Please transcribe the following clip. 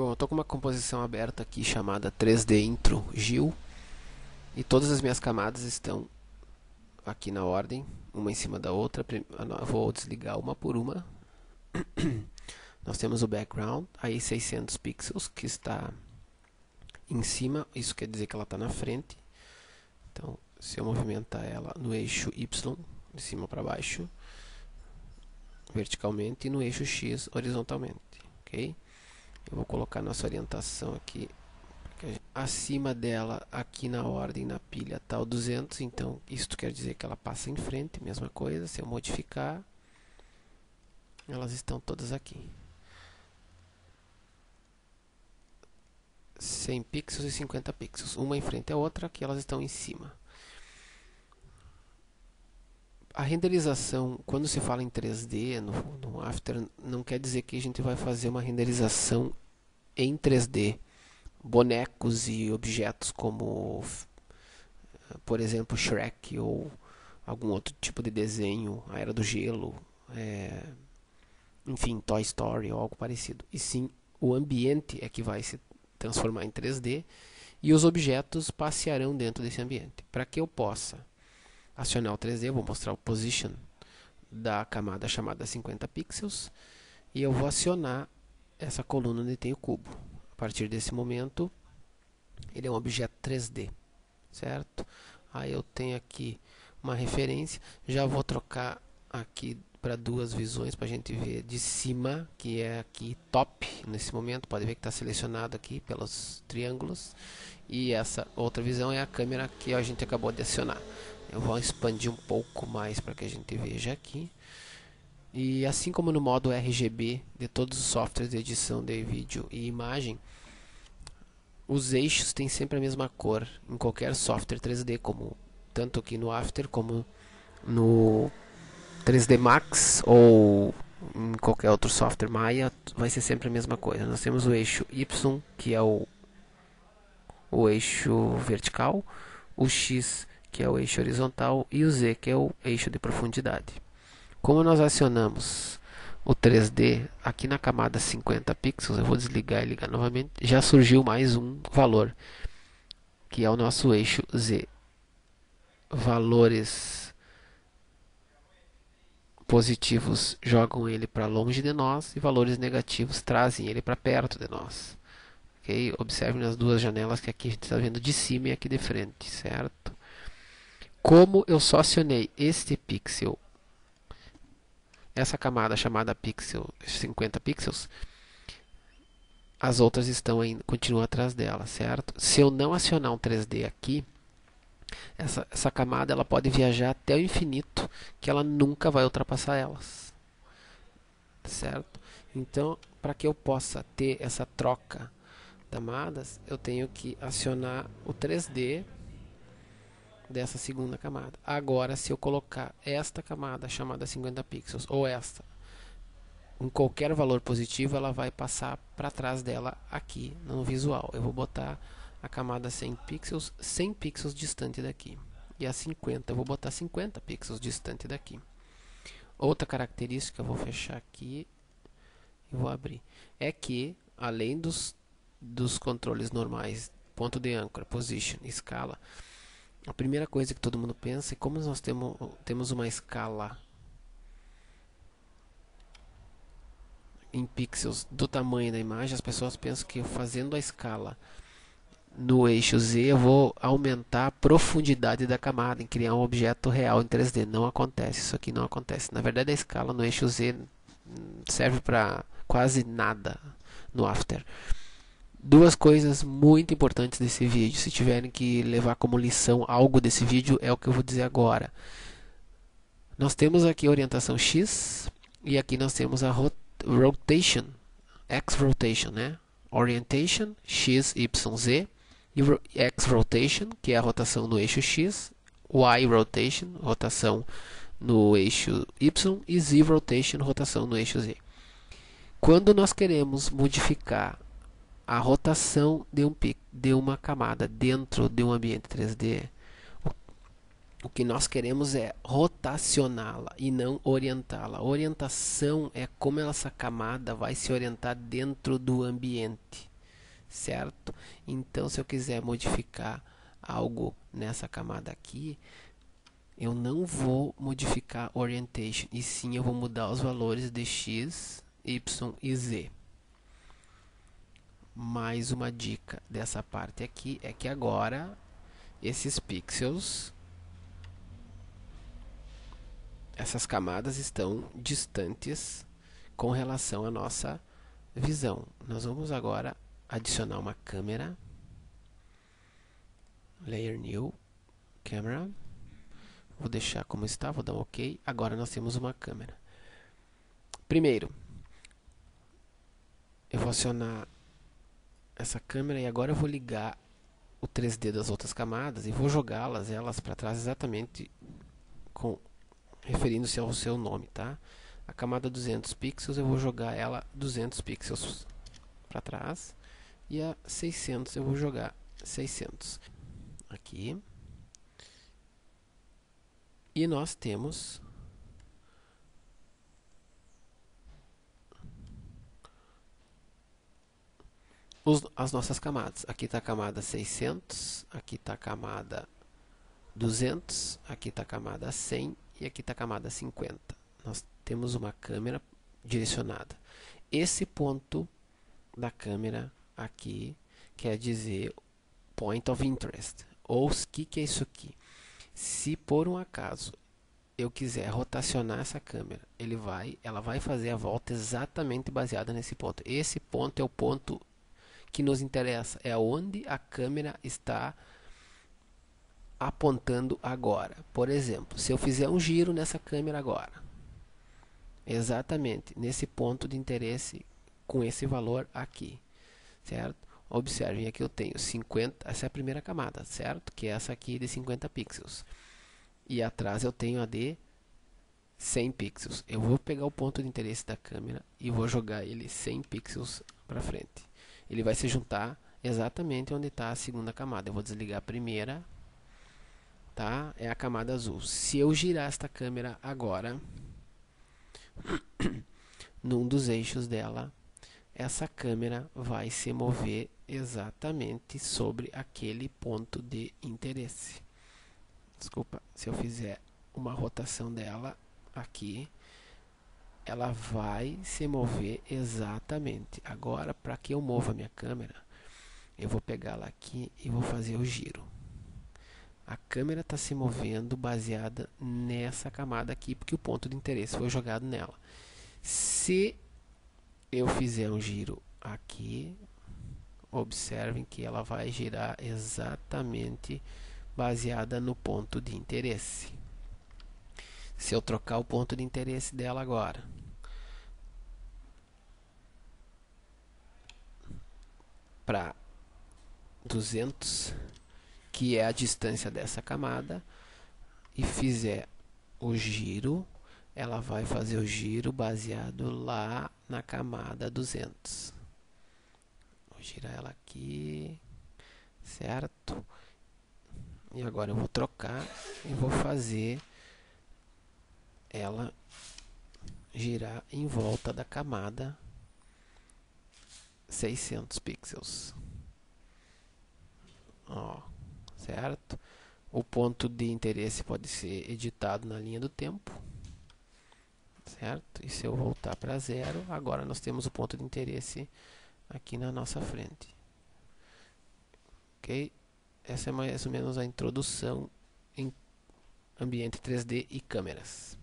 Bom, eu estou com uma composição aberta aqui chamada 3D Intro GIL e todas as minhas camadas estão aqui na ordem, uma em cima da outra. Eu vou desligar uma por uma. Nós temos o background, aí 600 pixels, que está em cima, isso quer dizer que ela está na frente. Então, se eu movimentar ela no eixo Y, de cima para baixo, verticalmente, e no eixo X, horizontalmente, ok? Eu vou colocar nossa orientação aqui. Acima dela, aqui na ordem, na pilha, está o 200. Então, isto quer dizer que ela passa em frente. Mesma coisa, se eu modificar, elas estão todas aqui. 100 pixels e 50 pixels. Uma em frente à outra, aqui elas estão em cima. A renderização, quando se fala em 3D, no After, não quer dizer que a gente vai fazer uma renderização em 3D. Bonecos e objetos como, por exemplo, Shrek ou algum outro tipo de desenho, a Era do Gelo, enfim, Toy Story ou algo parecido. E sim, o ambiente é que vai se transformar em 3D e os objetos passearão dentro desse ambiente. Para que eu possa acionar o 3D, eu vou mostrar o position da camada chamada 50 pixels e eu vou acionar essa coluna onde tem o cubo. A partir desse momento, ele é um objeto 3D, certo? Aí eu tenho aqui uma referência, já vou trocar aqui para duas visões para a gente ver de cima, que é aqui top nesse momento. Pode ver que está selecionado aqui pelos triângulos, e essa outra visão é a câmera que a gente acabou de acionar. Eu vou expandir um pouco mais para que a gente veja aqui. E assim como no modo RGB de todos os softwares de edição de vídeo e imagem, os eixos têm sempre a mesma cor em qualquer software 3D, como tanto aqui no After como no 3D Max ou em qualquer outro software Maya, vai ser sempre a mesma coisa. Nós temos o eixo Y, que é o eixo vertical, o X, que é o eixo horizontal, e o Z, que é o eixo de profundidade. Como nós acionamos o 3D aqui na camada 50 pixels, eu vou desligar e ligar novamente, já surgiu mais um valor, que é o nosso eixo Z. Valores positivos jogam ele para longe de nós e valores negativos trazem ele para perto de nós. Okay? Observe nas duas janelas que aqui a gente está vendo de cima e aqui de frente, certo? Como eu só acionei este pixel, essa camada chamada pixel 50 pixels, as outras continuam atrás dela, certo? Se eu não acionar um 3D aqui, essa camada ela pode viajar até o infinito, que ela nunca vai ultrapassar elas, certo? Então, para que eu possa ter essa troca de camadas, eu tenho que acionar o 3D dessa segunda camada. Agora, se eu colocar esta camada chamada 50 pixels ou esta em qualquer valor positivo, ela vai passar para trás dela aqui no visual. Eu vou botar a camada 100 pixels distante daqui. E a 50, eu vou botar 50 pixels distante daqui. Outra característica, eu vou fechar aqui e vou abrir, é que além dos controles normais, ponto de âncora, position, escala, a primeira coisa que todo mundo pensa é como nós temos uma escala em pixels do tamanho da imagem, as pessoas pensam que fazendo a escala no eixo Z eu vou aumentar a profundidade da camada, em criar um objeto real em 3D. Não acontece, isso aqui não acontece. Na verdade, a escala no eixo Z serve para quase nada no After. Duas coisas muito importantes desse vídeo, se tiverem que levar como lição algo desse vídeo, é o que eu vou dizer agora. Nós temos aqui a orientação X e aqui nós temos a rotation, X-rotation, né? Orientation, X, Y, Z, e X-rotation, que é a rotação no eixo X, Y-rotation, rotação no eixo Y, e Z-rotation, rotação no eixo Z. Quando nós queremos modificar a rotação de uma camada dentro de um ambiente 3D, o que nós queremos é rotacioná-la e não orientá-la. A orientação é como essa camada vai se orientar dentro do ambiente. certo? Então, se eu quiser modificar algo nessa camada aqui, eu não vou modificar orientation, e sim eu vou mudar os valores de x, y e z. Mais uma dica dessa parte aqui é que agora esses pixels, essas camadas estão distantes com relação à nossa visão. Nós vamos agora adicionar uma câmera, Layer New, Camera. Vou deixar como está, vou dar um OK. Agora nós temos uma câmera. Primeiro, eu vou acionar essa câmera e agora eu vou ligar o 3D das outras camadas e vou jogá-las elas para trás exatamente referindo-se ao seu nome, tá? A camada 200 pixels eu vou jogar ela 200 pixels para trás e a 600 eu vou jogar 600 aqui. E nós temos as nossas camadas. Aqui está a camada 600, aqui está a camada 200, aqui está a camada 100 e aqui está a camada 50. Nós temos uma câmera direcionada. Esse ponto da câmera aqui quer dizer Point of Interest. Ou o que é isso aqui? Se por um acaso eu quiser rotacionar essa câmera, ela vai fazer a volta exatamente baseada nesse ponto. Esse ponto é o ponto que nos interessa, é onde a câmera está apontando agora. Por exemplo, se eu fizer um giro nessa câmera agora, exatamente nesse ponto de interesse com esse valor aqui, certo? Observem, aqui eu tenho 50, essa é a primeira camada, certo? Que é essa aqui de 50 pixels. E atrás eu tenho a de 100 pixels. Eu vou pegar o ponto de interesse da câmera e vou jogar ele 100 pixels para frente. Ele vai se juntar exatamente onde está a segunda camada. Eu vou desligar a primeira, tá? É a camada azul. Se eu girar esta câmera agora, num dos eixos dela, essa câmera vai se mover exatamente sobre aquele ponto de interesse. Desculpa, se eu fizer uma rotação dela aqui, ela vai se mover exatamente. Agora, para que eu mova a minha câmera, eu vou pegá-la aqui e vou fazer o giro. A câmera está se movendo baseada nessa camada aqui, porque o ponto de interesse foi jogado nela. Se eu fizer um giro aqui, observem que ela vai girar exatamente baseada no ponto de interesse. Se eu trocar o ponto de interesse dela agora para 200, que é a distância dessa camada, e fizer o giro, ela vai fazer o giro baseado lá na camada 200. Vou girar ela aqui, certo? E agora eu vou trocar e vou fazer ela girar em volta da camada 600 pixels. Ó, certo? O ponto de interesse pode ser editado na linha do tempo, certo? E se eu voltar para zero, agora nós temos o ponto de interesse aqui na nossa frente. Ok? Essa é mais ou menos a introdução em ambiente 3D e câmeras.